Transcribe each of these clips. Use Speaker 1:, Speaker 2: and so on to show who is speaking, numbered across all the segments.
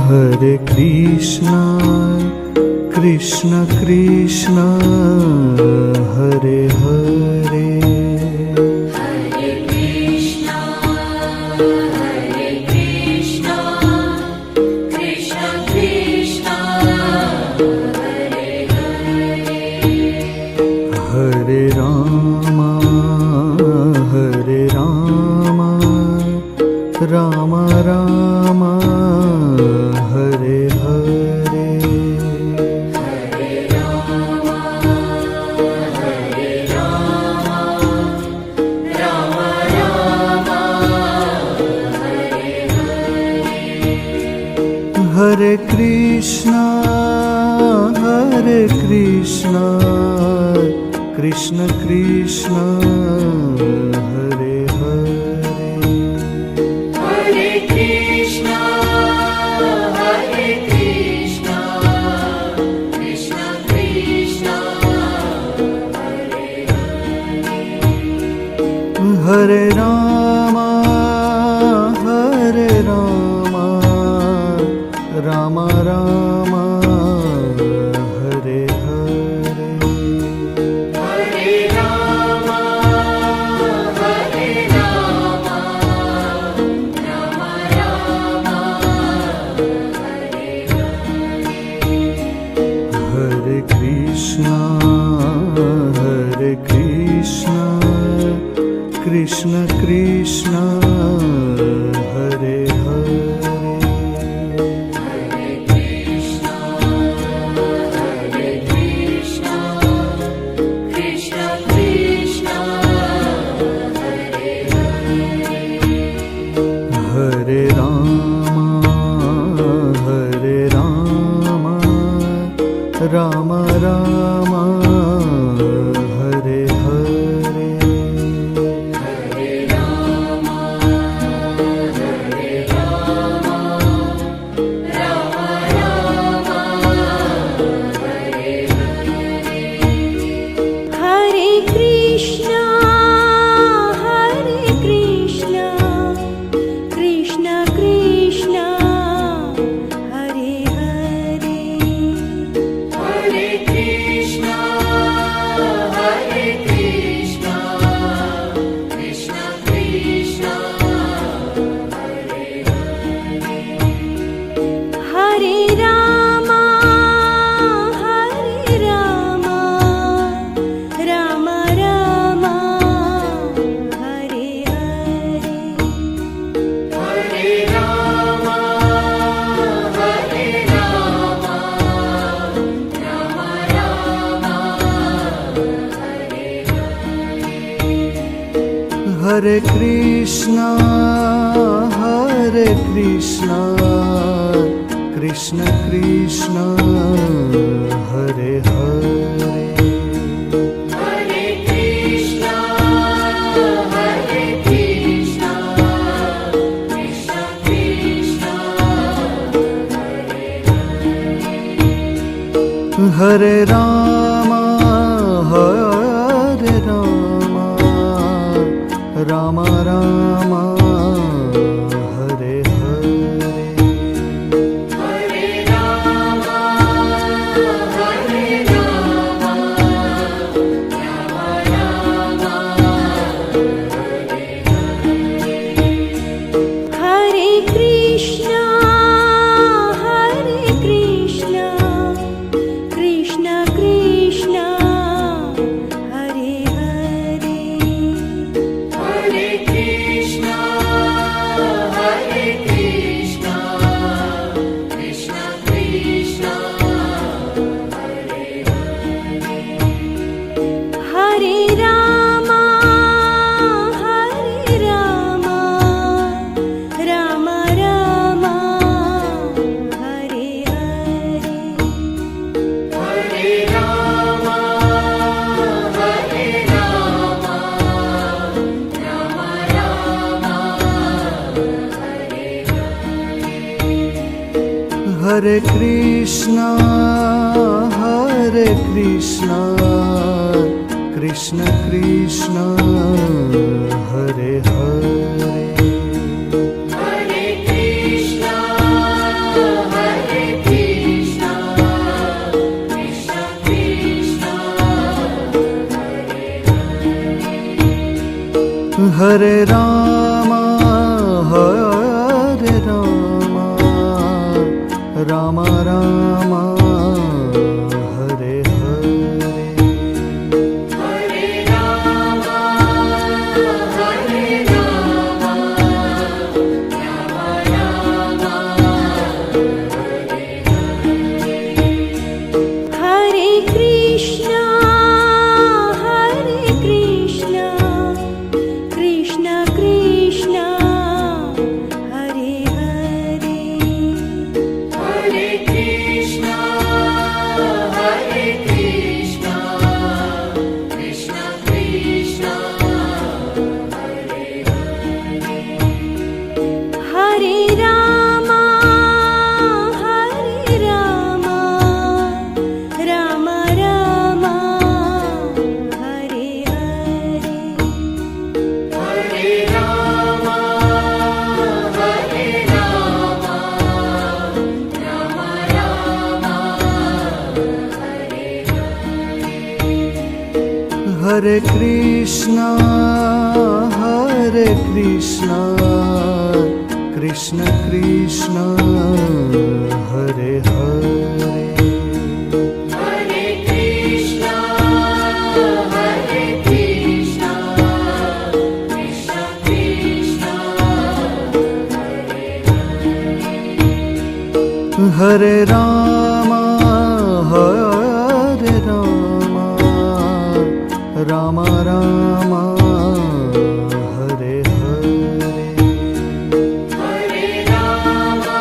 Speaker 1: Hare Krishna, Krishna Krishna, Hare Hare.
Speaker 2: Hare Krishna, Krishna Krishna, Hare Hare.
Speaker 1: Hare Rama, Rama Rama, Hare Hare.
Speaker 2: Hare Rama, Rama Rama, Hare Hare.
Speaker 1: Hare Krishna, Krishna Krishna, Hare Hare.
Speaker 2: Hare Krishna, Krishna Krishna, Hare Hare.
Speaker 1: Hare Rama, Rama Rama, Hare Hare.
Speaker 2: Hare Rama, Rama Rama, Hare Hare.
Speaker 1: Hare Krishna, Krishna Krishna, Hare Hare.
Speaker 2: Hare Krishna, Krishna Krishna, Hare Hare.
Speaker 1: Hare Rama, Rama Rama, Hare Hare.
Speaker 2: Hare Rama, Rama Rama, Hare Hare.
Speaker 3: Hare Krishna, Krishna Krishna, Hare Hare.
Speaker 2: Hare Krishna, Krishna Krishna, Hare Hare.
Speaker 3: Hare Rama, Rama Rama, Hare Hare.
Speaker 2: Hare Rama, Rama Rama, Hare Hare.
Speaker 1: Hare Krishna, Krishna Krishna, Hare Hare.
Speaker 2: Hare Krishna, Krishna Krishna, Hare Hare.
Speaker 1: Hare Rama, Rama Rama, Hare Hare.
Speaker 2: Hare Rama, Rama Rama, Hare Hare.
Speaker 3: Hare Krishna, Krishna Krishna, Hare Hare.
Speaker 2: Hare Krishna, Krishna Krishna, Hare Hare.
Speaker 3: Hare Rama, Rama Rama, Hare Hare.
Speaker 2: Hare Rama, Rama Rama, Hare Hare.
Speaker 1: Hare Krishna, Krishna Krishna, Hare Hare.
Speaker 2: Hare
Speaker 1: Hare Rama, Hare Rama, Rama Rama, Hare Hare.
Speaker 2: Hare Rama, Hare Rama, Rama Rama,
Speaker 3: Hare Krishna, Hare Krishna, Krishna Krishna, Hare Hare.
Speaker 2: Hare Krishna, Hare Krishna, Krishna Krishna, Hare
Speaker 3: Hare Rama, Hare Rama, Rama Rama, Hare Hare.
Speaker 2: Hare Rama, Hare Rama, Rama Rama,
Speaker 1: Hare Krishna, Hare Krishna, Krishna Krishna, Hare Hare.
Speaker 2: Hare Krishna, Hare Krishna, Krishna Krishna,
Speaker 1: Hare Rama, Hare Rama, Rama Rama, Hare Hare.
Speaker 2: Hare Rama,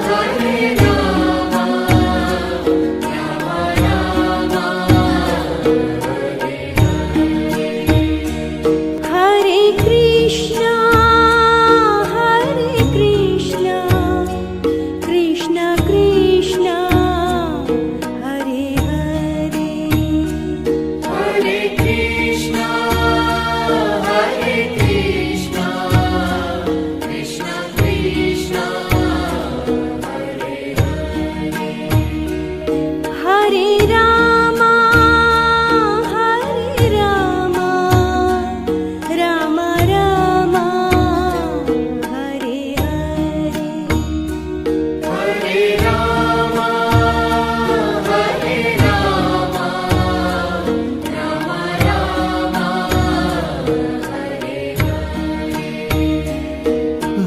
Speaker 2: Hare Rama, Rama Rama,
Speaker 3: Hare Krishna, Hare Krishna, Krishna Krishna, Hare Hare.
Speaker 2: Hare Krishna, Hare Krishna, Krishna Krishna,
Speaker 3: Hare Rama, Hare Rama, Rama Rama, Hare Hare.
Speaker 2: Hare Rama, Hare Rama, Rama Rama,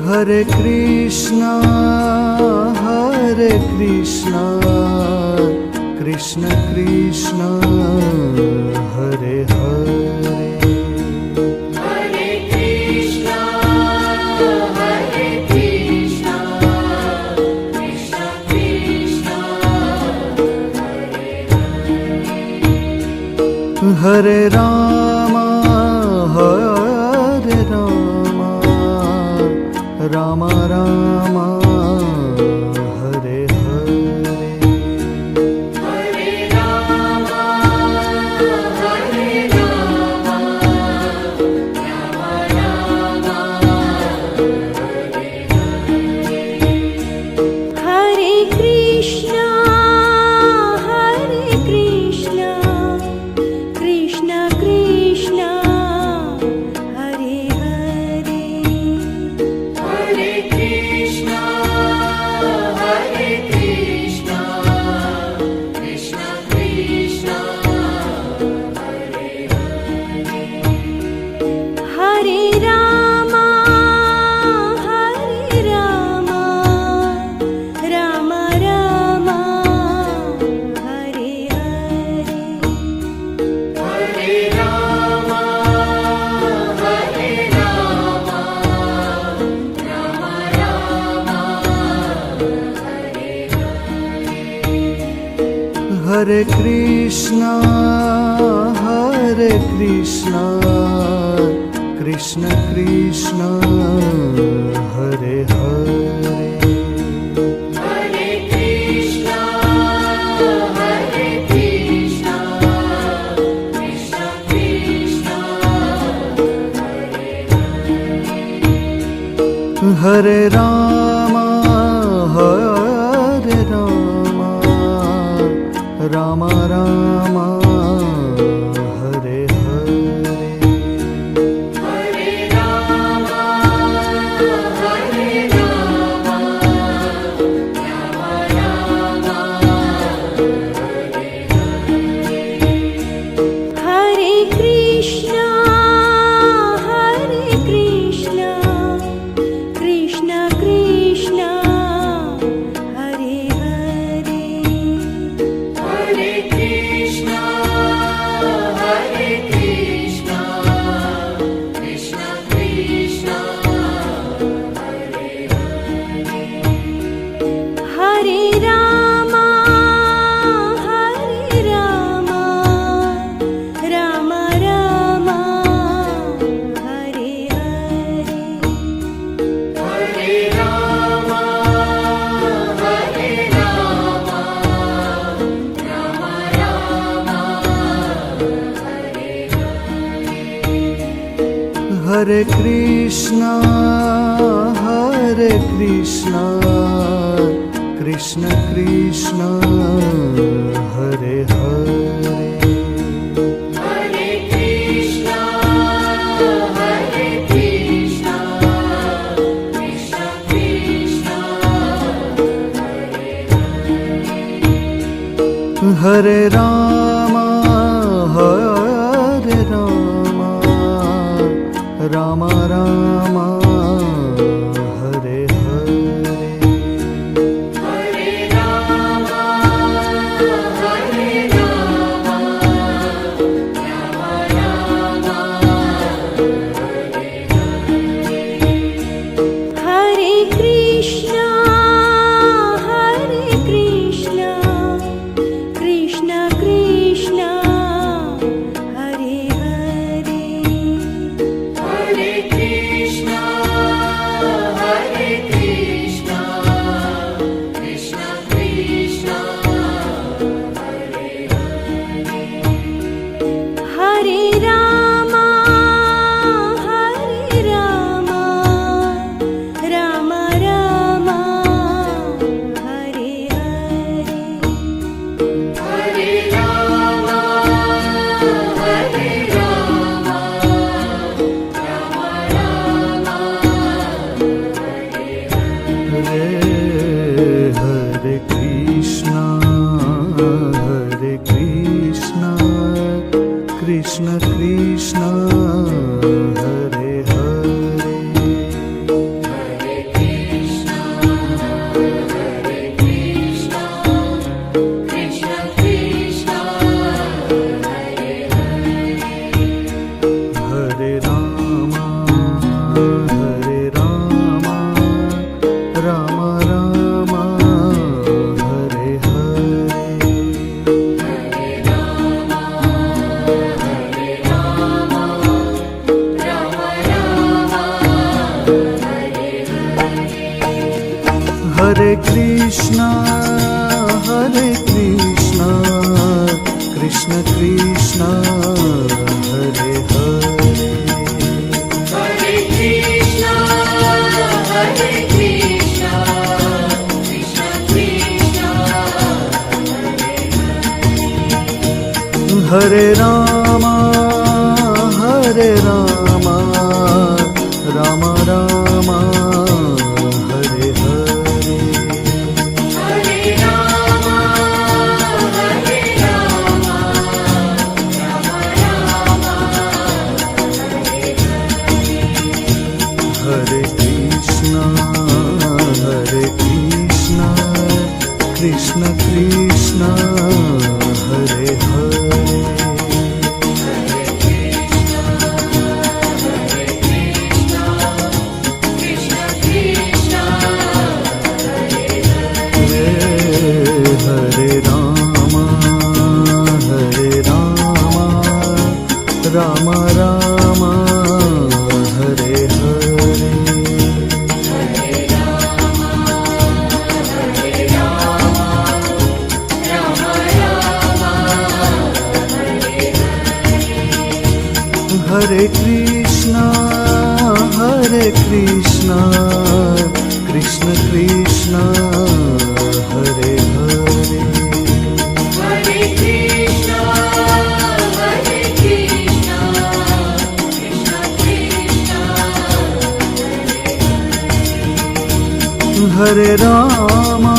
Speaker 1: Hare Krishna, Hare Krishna, Krishna Krishna, Hare Hare.
Speaker 2: Hare Krishna, Hare Krishna, Krishna Krishna,
Speaker 1: Hare Rama, Hare Rama, Rama Rama, Hare Hare.
Speaker 2: Hare Rama, Hare Rama, Rama Rama,
Speaker 3: Hare Krishna, Hare Krishna, Krishna Krishna, Hare Hare.
Speaker 2: Hare Krishna, Hare Krishna, Krishna Krishna,
Speaker 3: Hare Rama, Hare Rama, Rama Rama, Hare Hare.
Speaker 2: Hare Rama, Hare Rama, Rama Rama,
Speaker 1: Hare Krishna, Hare Krishna, Krishna Krishna, Hare Hare.
Speaker 2: Hare Krishna, Hare Krishna, Krishna Krishna,
Speaker 1: Hare Rama, Hare Rama, Rama Rama, Hare Hare.
Speaker 2: Hare
Speaker 1: Hare Krishna, Krishna Krishna, Hare Hare.
Speaker 2: Hare Krishna, Krishna Krishna,
Speaker 1: Hare Rama, Rama Rama, Hare Hare.
Speaker 2: Hare Rama, Rama Rama,
Speaker 3: Hare Krishna, Krishna Krishna, Hare Hare.
Speaker 2: Hare Krishna, Krishna Krishna,
Speaker 3: Hare Rama, Rama Rama, Hare Hare.
Speaker 2: Hare Rama,
Speaker 1: Hare Krishna, Krishna Krishna, Hare Hare.
Speaker 2: Hare Krishna, Krishna Krishna, Hare
Speaker 1: Hare Rama, Rama Rama, Hare Hare. Hare Krishna, Krishna Krishna, Hare Hare.
Speaker 2: Hare Krishna, Krishna Krishna,
Speaker 1: Hare Rama, Rama Rama, Hare Hare.
Speaker 2: Hare Rama,
Speaker 1: Hare Krishna, Krishna Krishna, Hare Hare.
Speaker 2: Krishna Krishna,
Speaker 1: Hare Rama, Rama Rama, Hare Hare. Hare Krishna, Krishna Krishna, Hare Hare.
Speaker 2: Hare Krishna, Krishna Krishna,
Speaker 1: Hare Rama,